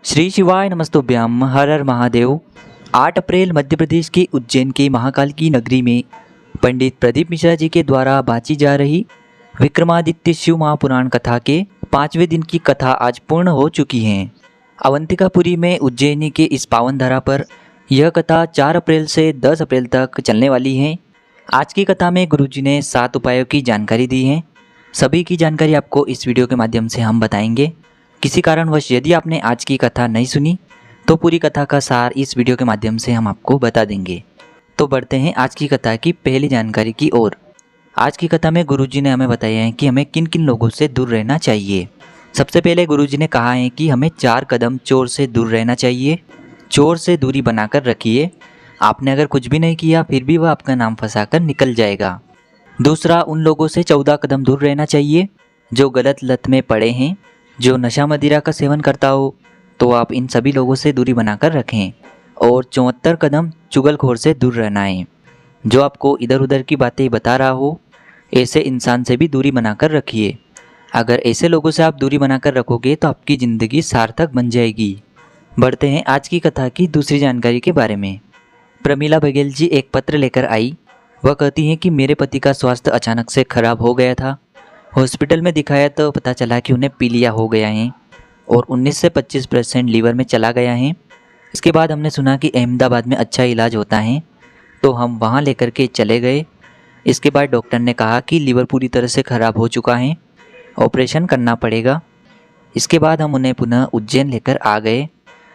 श्री शिवाय नमस्तुभ्यम हर हर महादेव। 8 अप्रैल मध्य प्रदेश के उज्जैन के महाकाल की नगरी में पंडित प्रदीप मिश्रा जी के द्वारा बाँची जा रही विक्रमादित्य शिव महापुराण कथा के 5वें दिन की कथा आज पूर्ण हो चुकी है। अवंतिकापुरी में उज्जैनी के इस पावन धरा पर यह कथा 4 अप्रैल से 10 अप्रैल तक चलने वाली है। आज की कथा में गुरुजी ने 7 उपायों की जानकारी दी है। सभी की जानकारी आपको इस वीडियो के माध्यम से हम बताएंगे। किसी कारणवश यदि आपने आज की कथा नहीं सुनी तो पूरी कथा का सार इस वीडियो के माध्यम से हम आपको बता देंगे। तो बढ़ते हैं आज की कथा की पहली जानकारी की ओर। आज की कथा में गुरुजी ने हमें बताया है कि हमें किन किन लोगों से दूर रहना चाहिए। सबसे पहले गुरुजी ने कहा है कि हमें 4 कदम चोर से दूर रहना चाहिए। चोर से दूरी बनाकर रखिए। आपने अगर कुछ भी नहीं किया फिर भी वह आपका नाम फंसाकर निकल जाएगा। दूसरा, उन लोगों से 14 कदम दूर रहना चाहिए जो गलत लत में पड़े हैं। जो नशा मदिरा का सेवन करता हो तो आप इन सभी लोगों से दूरी बनाकर रखें। और 74 कदम चुगलखोर से दूर रहना है। जो आपको इधर उधर की बातें बता रहा हो ऐसे इंसान से भी दूरी बनाकर रखिए। अगर ऐसे लोगों से आप दूरी बनाकर रखोगे तो आपकी ज़िंदगी सार्थक बन जाएगी। बढ़ते हैं आज की कथा की दूसरी जानकारी के बारे में। प्रमीला बघेल जी एक पत्र लेकर आई। वह कहती हैं कि मेरे पति का स्वास्थ्य अचानक से खराब हो गया था। हॉस्पिटल में दिखाया तो पता चला कि उन्हें पीलिया हो गया है और 19 से 25% लीवर में चला गया है। इसके बाद हमने सुना कि अहमदाबाद में अच्छा इलाज होता है तो हम वहां लेकर के चले गए। इसके बाद डॉक्टर ने कहा कि लीवर पूरी तरह से ख़राब हो चुका है, ऑपरेशन करना पड़ेगा। इसके बाद हम उन्हें पुनः उज्जैन लेकर आ गए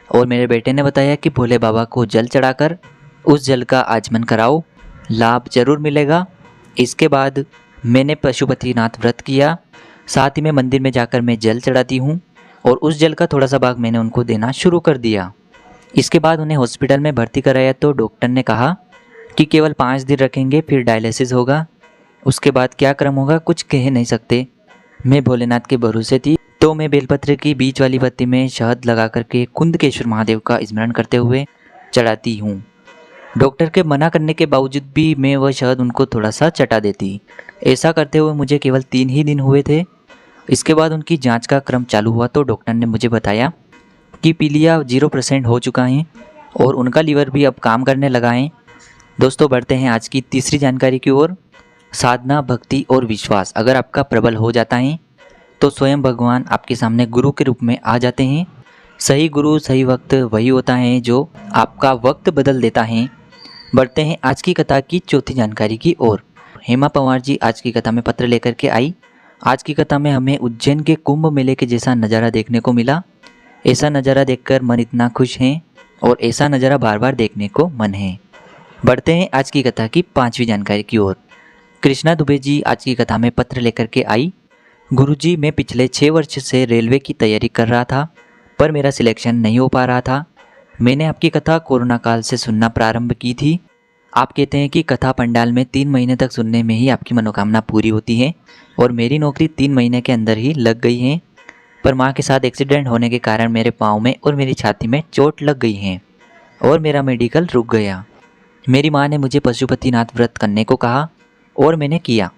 और मेरे बेटे ने बताया कि भोले बाबा को जल चढ़ाकर उस जल का आचमन कराओ, लाभ जरूर मिलेगा। इसके बाद मैंने पशुपतिनाथ व्रत किया। साथ ही में मंदिर में जाकर मैं जल चढ़ाती हूँ और उस जल का थोड़ा सा भाग मैंने उनको देना शुरू कर दिया। इसके बाद उन्हें हॉस्पिटल में भर्ती कराया तो डॉक्टर ने कहा कि केवल 5 दिन रखेंगे फिर डायलिसिस होगा। उसके बाद क्या क्रम होगा कुछ कह नहीं सकते। मैं भोलेनाथ के भरोसे थी तो मैं बेलपत्र की बीच वाली बत्ती में शहद लगा करके कुंदकेश्वर महादेव का स्मरण करते हुए चढ़ाती हूँ। डॉक्टर के मना करने के बावजूद भी मैं वह शहद उनको थोड़ा सा चटा देती। ऐसा करते हुए मुझे केवल 3 ही दिन हुए थे। इसके बाद उनकी जांच का क्रम चालू हुआ तो डॉक्टर ने मुझे बताया कि पीलिया 0% हो चुका है और उनका लीवर भी अब काम करने लगा है। दोस्तों बढ़ते हैं आज की तीसरी जानकारी की ओर। साधना, भक्ति और विश्वास अगर आपका प्रबल हो जाता है तो स्वयं भगवान आपके सामने गुरु के रूप में आ जाते हैं। सही गुरु सही वक्त वही होता है जो आपका वक्त बदल देता है। बढ़ते हैं आज की कथा की चौथी जानकारी की ओर। हेमा पवार जी आज की कथा में पत्र लेकर के आई। आज की कथा में हमें उज्जैन के कुंभ मेले के जैसा नज़ारा देखने को मिला। ऐसा नज़ारा देखकर मन इतना खुश है और ऐसा नज़ारा बार बार देखने को मन है। बढ़ते हैं आज की कथा की 5वीं जानकारी की ओर। कृष्णा दुबे जी आज की कथा में पत्र लेकर के आई। गुरुजी, मैं पिछले 6 वर्ष से रेलवे की तैयारी कर रहा था पर मेरा सिलेक्शन नहीं हो पा रहा था। मैंने आपकी कथा कोरोना काल से सुनना प्रारंभ की थी। आप कहते हैं कि कथा पंडाल में 3 महीने तक सुनने में ही आपकी मनोकामना पूरी होती है और मेरी नौकरी 3 महीने के अंदर ही लग गई है। पर माँ के साथ एक्सीडेंट होने के कारण मेरे पाँव में और मेरी छाती में चोट लग गई है और मेरा मेडिकल रुक गया। मेरी माँ ने मुझे पशुपतिनाथ व्रत करने को कहा और मैंने किया।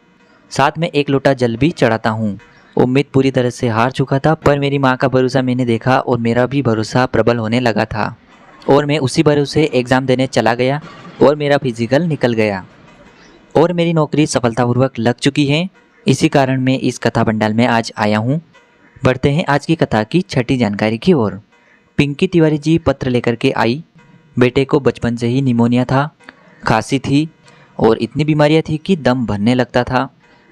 साथ में 1 लोटा जल भी चढ़ाता हूँ। उम्मीद पूरी तरह से हार चुका था पर मेरी माँ का भरोसा मैंने देखा और मेरा भी भरोसा प्रबल होने लगा था और मैं उसी भरोसे एग्ज़ाम देने चला गया और मेरा फिजिकल निकल गया और मेरी नौकरी सफलतापूर्वक लग चुकी है। इसी कारण मैं इस कथा पंडाल में आज आया हूँ। बढ़ते हैं आज की कथा की 6ठी जानकारी की ओर। पिंकी तिवारी जी पत्र लेकर के आई। बेटे को बचपन से ही निमोनिया था, खांसी थी और इतनी बीमारियाँ थी कि दम भरने लगता था।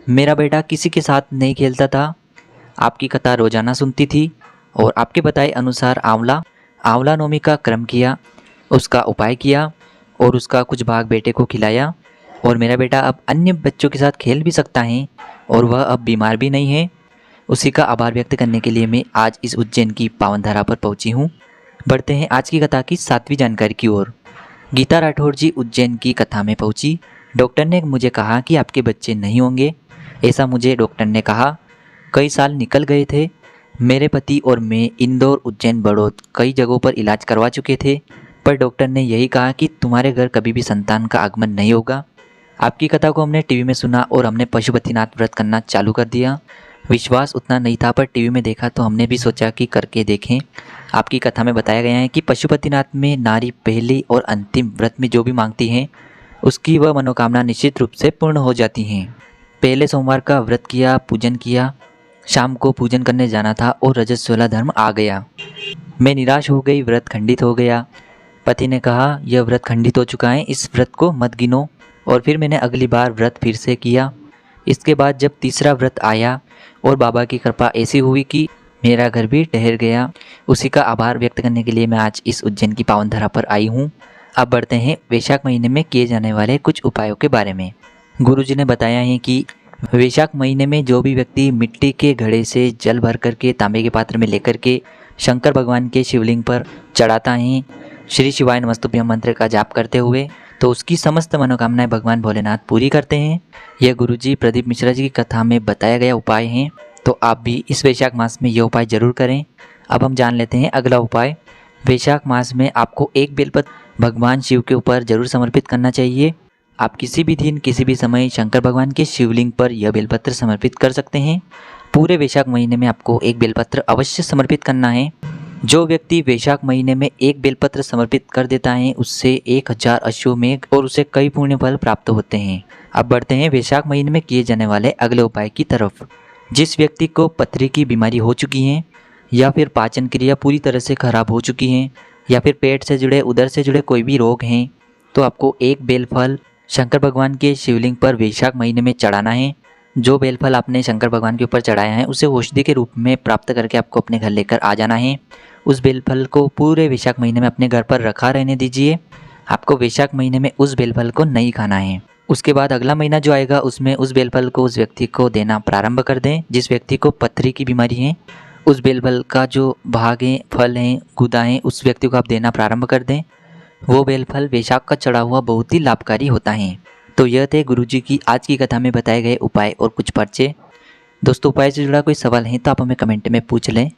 मेरा बेटा किसी के साथ नहीं खेलता था। आपकी कथा रोजाना सुनती थी और आपके बताए अनुसार आंवला नौमी का क्रम किया, उसका उपाय किया और उसका कुछ भाग बेटे को खिलाया और मेरा बेटा अब अन्य बच्चों के साथ खेल भी सकता है और वह अब बीमार भी नहीं है। उसी का आभार व्यक्त करने के लिए मैं आज इस उज्जैन की पावन धरा पर पहुंची हूं। बढ़ते हैं आज की कथा की 7वीं जानकारी की ओर। गीता राठौर जी उज्जैन की कथा में पहुंची। डॉक्टर ने मुझे कहा कि आपके बच्चे नहीं होंगे। ऐसा मुझे डॉक्टर ने कहा। कई साल निकल गए थे। मेरे पति और मैं इंदौर, उज्जैन, बड़ौद कई जगहों पर इलाज करवा चुके थे पर डॉक्टर ने यही कहा कि तुम्हारे घर कभी भी संतान का आगमन नहीं होगा। आपकी कथा को हमने टीवी में सुना और हमने पशुपतिनाथ व्रत करना चालू कर दिया। विश्वास उतना नहीं था पर टीवी में देखा तो हमने भी सोचा कि करके देखें। आपकी कथा में बताया गया है कि पशुपतिनाथ में नारी पहले और अंतिम व्रत में जो भी मांगती हैं उसकी वह मनोकामना निश्चित रूप से पूर्ण हो जाती हैं। पहले सोमवार का व्रत किया, पूजन किया, शाम को पूजन करने जाना था और रजस्वला धर्म आ गया। मैं निराश हो गई, व्रत खंडित हो गया। पति ने कहा यह व्रत खंडित हो चुका है, इस व्रत को मत गिनो। और फिर मैंने अगली बार व्रत फिर से किया। इसके बाद जब तीसरा व्रत आया और बाबा की कृपा ऐसी हुई कि मेरा घर भी ठहर गया, उसी का आभार व्यक्त करने के लिए मैं आज इस उज्जैन की पावन धरा पर आई हूँ। अब बढ़ते हैं वैशाख महीने में किए जाने वाले कुछ उपायों के बारे में। गुरुजी ने बताया है कि वैशाख महीने में जो भी व्यक्ति मिट्टी के घड़े से जल भर करके तांबे के पात्र में लेकर के शंकर भगवान के शिवलिंग पर चढ़ाता है, श्री शिवाय नमस्तुभ्यम मंत्र का जाप करते हुए, तो उसकी समस्त मनोकामनाएं भगवान भोलेनाथ पूरी करते हैं। यह गुरुजी प्रदीप मिश्रा जी की कथा में बताया गया उपाय हैं, तो आप भी इस वैशाख मास में यह उपाय जरूर करें। अब हम जान लेते हैं अगला उपाय। वैशाख मास में आपको एक बेलपत्र भगवान शिव के ऊपर जरूर समर्पित करना चाहिए। आप किसी भी दिन किसी भी समय शंकर भगवान के शिवलिंग पर यह बेलपत्र समर्पित कर सकते हैं। पूरे वैशाख महीने में आपको एक बेलपत्र अवश्य समर्पित करना है। जो व्यक्ति वैशाख महीने में एक बेलपत्र समर्पित कर देता है उससे 1000 अश्वमेघ और उसे कई पुण्य फल प्राप्त होते हैं। अब बढ़ते हैं वैशाख महीने में किए जाने वाले अगले उपाय की तरफ। जिस व्यक्ति को पथरी की बीमारी हो चुकी है या फिर पाचन क्रिया पूरी तरह से खराब हो चुकी है या फिर पेट से जुड़े उदर से जुड़े कोई भी रोग हैं, तो आपको एक बेलफल शंकर भगवान के शिवलिंग पर वैशाख महीने में चढ़ाना है। जो बेलफल आपने शंकर भगवान के ऊपर चढ़ाया है उसे औषधि के रूप में प्राप्त करके आपको अपने घर लेकर आ जाना है। उस बेलफल को पूरे वैशाख महीने में अपने घर पर रखा रहने दीजिए। आपको वैशाख महीने में उस बेलफल को नहीं खाना है। उसके बाद अगला महीना जो आएगा उसमें उस बेलफल को उस व्यक्ति को देना प्रारंभ कर दें। जिस व्यक्ति को पथरी की बीमारी है उस बेलफल का जो भाग है, फल हैं, गुदा हैं, उस व्यक्ति को आप देना प्रारंभ कर दें। वो बेलफल वैशाख का चढ़ा हुआ बहुत ही लाभकारी होता है। तो यह थे गुरुजी की आज की कथा में बताए गए उपाय और कुछ पर्चे। दोस्तों, उपाय से जुड़ा कोई सवाल है तो आप हमें कमेंट में पूछ लें।